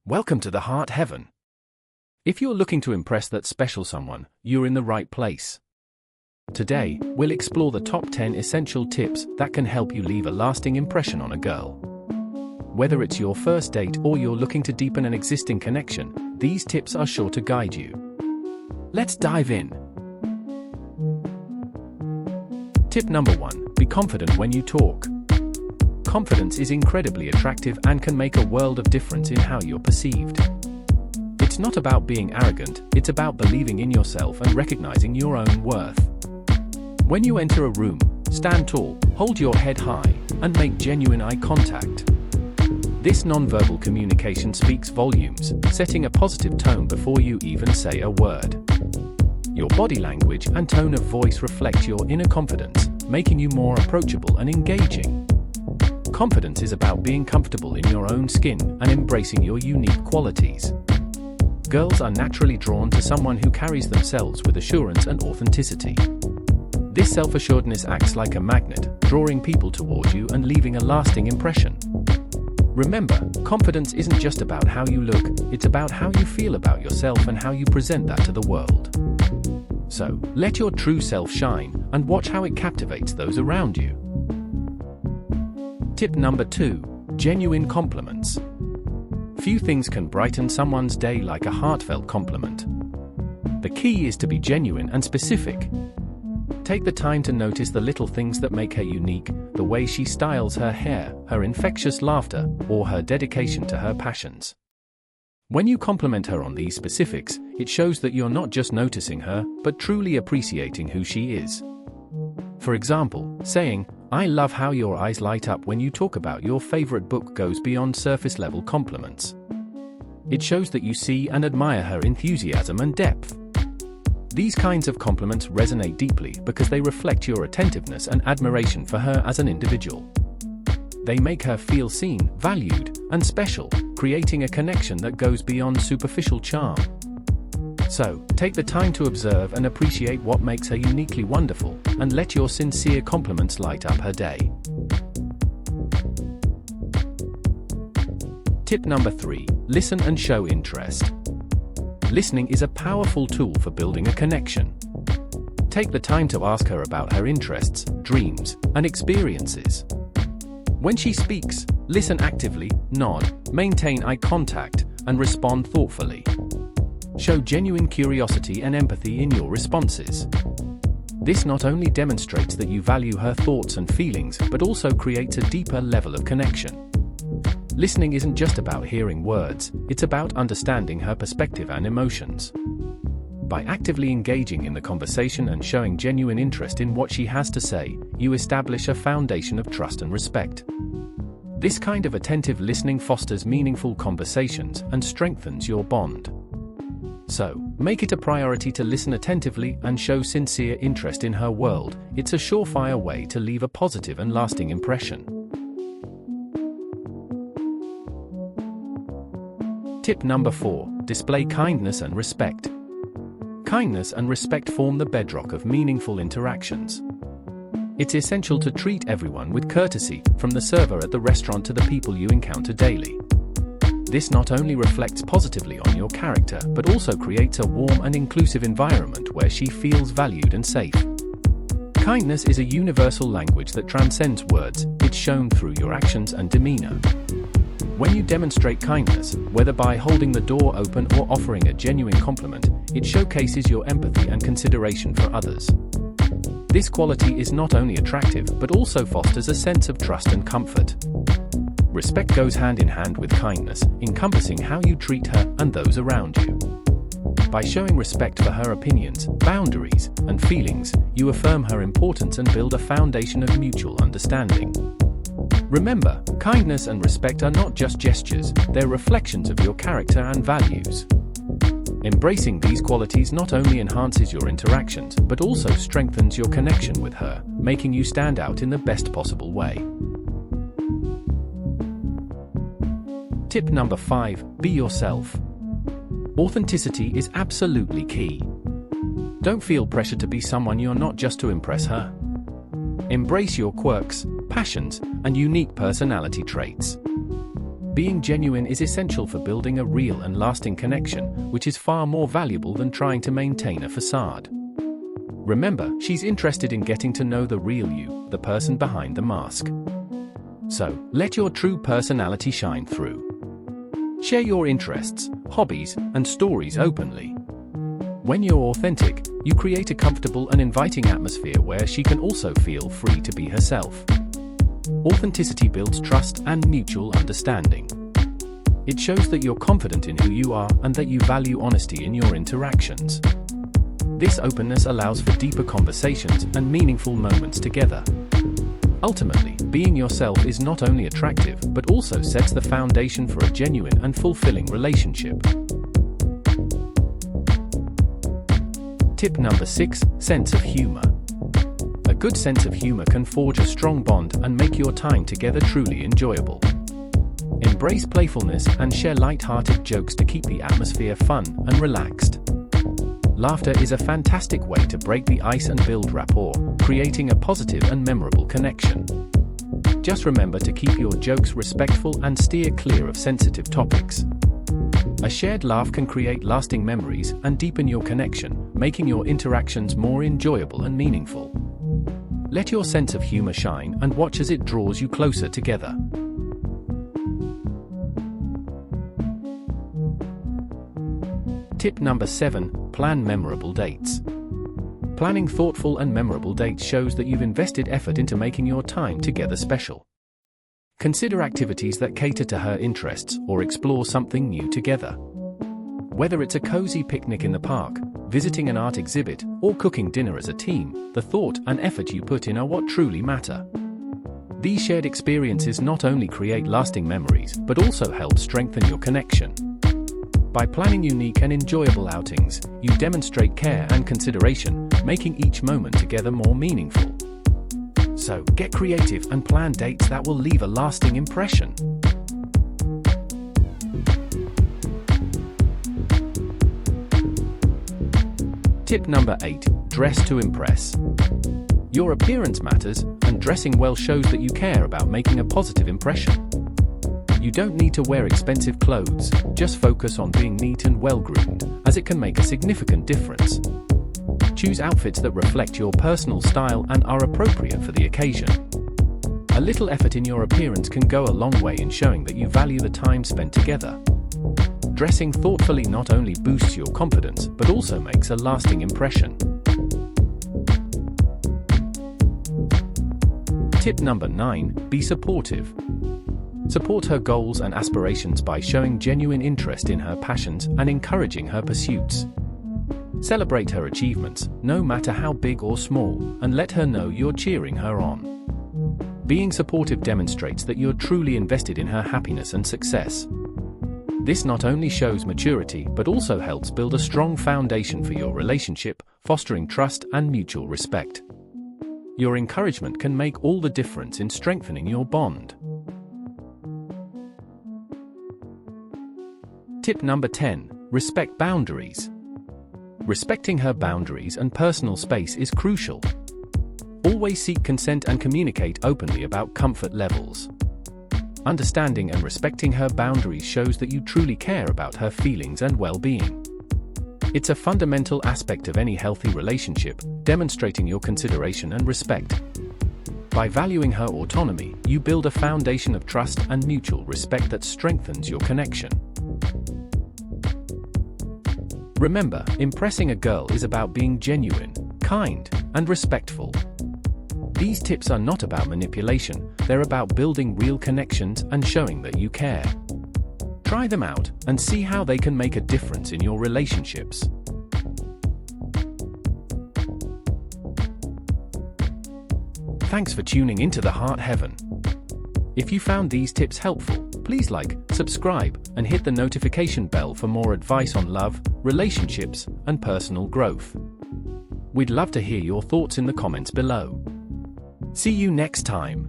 Welcome to the Heart Heaven. If you're looking to impress that special someone, you're in the right place. Today, we'll explore the top 10 essential tips that can help you leave a lasting impression on a girl. Whether it's your first date or you're looking to deepen an existing connection, these tips are sure to guide you. Let's dive in. Tip number 1. Be confident when you talk. Confidence is incredibly attractive and can make a world of difference in how you're perceived. It's not about being arrogant, it's about believing in yourself and recognizing your own worth. When you enter a room, stand tall, hold your head high, and make genuine eye contact. This nonverbal communication speaks volumes, setting a positive tone before you even say a word. Your body language and tone of voice reflect your inner confidence, making you more approachable and engaging. Confidence is about being comfortable in your own skin and embracing your unique qualities. Girls are naturally drawn to someone who carries themselves with assurance and authenticity. This self-assuredness acts like a magnet, drawing people toward you and leaving a lasting impression. Remember, confidence isn't just about how you look, it's about how you feel about yourself and how you present that to the world. So, let your true self shine, and watch how it captivates those around you. Tip number 2. Genuine compliments. Few things can brighten someone's day like a heartfelt compliment. The key is to be genuine and specific. Take the time to notice the little things that make her unique, the way she styles her hair, her infectious laughter, or her dedication to her passions. When you compliment her on these specifics, it shows that you're not just noticing her, but truly appreciating who she is. For example, saying, "I love how your eyes light up when you talk about your favorite book," goes beyond surface-level compliments. It shows that you see and admire her enthusiasm and depth. These kinds of compliments resonate deeply because they reflect your attentiveness and admiration for her as an individual. They make her feel seen, valued, and special, creating a connection that goes beyond superficial charm. So, take the time to observe and appreciate what makes her uniquely wonderful, and let your sincere compliments light up her day. Tip number 3. Listen and show interest. Listening is a powerful tool for building a connection. Take the time to ask her about her interests, dreams, and experiences. When she speaks, listen actively, nod, maintain eye contact, and respond thoughtfully. Show genuine curiosity and empathy in your responses. This not only demonstrates that you value her thoughts and feelings, but also creates a deeper level of connection. Listening isn't just about hearing words, it's about understanding her perspective and emotions. By actively engaging in the conversation and showing genuine interest in what she has to say, you establish a foundation of trust and respect. This kind of attentive listening fosters meaningful conversations and strengthens your bond. So, make it a priority to listen attentively and show sincere interest in her world. It's a surefire way to leave a positive and lasting impression. Tip number 4. Display kindness and respect. Kindness and respect form the bedrock of meaningful interactions. It's essential to treat everyone with courtesy, from the server at the restaurant to the people you encounter daily. This not only reflects positively on your character, but also creates a warm and inclusive environment where she feels valued and safe. Kindness is a universal language that transcends words. It's shown through your actions and demeanor. When you demonstrate kindness, whether by holding the door open or offering a genuine compliment, it showcases your empathy and consideration for others. This quality is not only attractive, but also fosters a sense of trust and comfort. Respect goes hand in hand with kindness, encompassing how you treat her and those around you. By showing respect for her opinions, boundaries, and feelings, you affirm her importance and build a foundation of mutual understanding. Remember, kindness and respect are not just gestures, they're reflections of your character and values. Embracing these qualities not only enhances your interactions, but also strengthens your connection with her, making you stand out in the best possible way. Tip number 5. Be yourself. Authenticity is absolutely key. Don't feel pressure to be someone you're not just to impress her. Embrace your quirks, passions, and unique personality traits. Being genuine is essential for building a real and lasting connection, which is far more valuable than trying to maintain a facade. Remember, she's interested in getting to know the real you, the person behind the mask. So, let your true personality shine through. Share your interests, hobbies, and stories openly. When you're authentic, you create a comfortable and inviting atmosphere where she can also feel free to be herself. Authenticity builds trust and mutual understanding. It shows that you're confident in who you are and that you value honesty in your interactions. This openness allows for deeper conversations and meaningful moments together. Ultimately, being yourself is not only attractive but also sets the foundation for a genuine and fulfilling relationship. Tip number 6: sense of humor. A good sense of humor can forge a strong bond and make your time together truly enjoyable. Embrace playfulness and share light-hearted jokes to keep the atmosphere fun and relaxed. Laughter is a fantastic way to break the ice and build rapport, creating a positive and memorable connection. Just remember to keep your jokes respectful and steer clear of sensitive topics. A shared laugh can create lasting memories and deepen your connection, making your interactions more enjoyable and meaningful. Let your sense of humor shine and watch as it draws you closer together. Tip number 7: plan memorable dates. Planning thoughtful and memorable dates shows that you've invested effort into making your time together special. Consider activities that cater to her interests or explore something new together. Whether it's a cozy picnic in the park, visiting an art exhibit, or cooking dinner as a team, the thought and effort you put in are what truly matter. These shared experiences not only create lasting memories but also help strengthen your connection. By planning unique and enjoyable outings, you demonstrate care and consideration, making each moment together more meaningful. So, get creative and plan dates that will leave a lasting impression. Tip number 8: dress to impress. Your appearance matters, and dressing well shows that you care about making a positive impression. You don't need to wear expensive clothes, just focus on being neat and well-groomed, as it can make a significant difference. Choose outfits that reflect your personal style and are appropriate for the occasion. A little effort in your appearance can go a long way in showing that you value the time spent together. Dressing thoughtfully not only boosts your confidence, but also makes a lasting impression. Tip number 9: be supportive. Support her goals and aspirations by showing genuine interest in her passions and encouraging her pursuits. Celebrate her achievements, no matter how big or small, and let her know you're cheering her on. Being supportive demonstrates that you're truly invested in her happiness and success. This not only shows maturity but also helps build a strong foundation for your relationship, fostering trust and mutual respect. Your encouragement can make all the difference in strengthening your bond. Tip number 10: respect boundaries. Respecting her boundaries and personal space is crucial. Always seek consent and communicate openly about comfort levels. Understanding and respecting her boundaries shows that you truly care about her feelings and well-being. It's a fundamental aspect of any healthy relationship, demonstrating your consideration and respect. By valuing her autonomy, you build a foundation of trust and mutual respect that strengthens your connection. Remember, impressing a girl is about being genuine, kind, and respectful. These tips are not about manipulation, they're about building real connections and showing that you care. Try them out and see how they can make a difference in your relationships. Thanks for tuning into The Heart Heaven. If you found these tips helpful, please like, subscribe, and hit the notification bell for more advice on love, relationships, and personal growth. We'd love to hear your thoughts in the comments below. See you next time.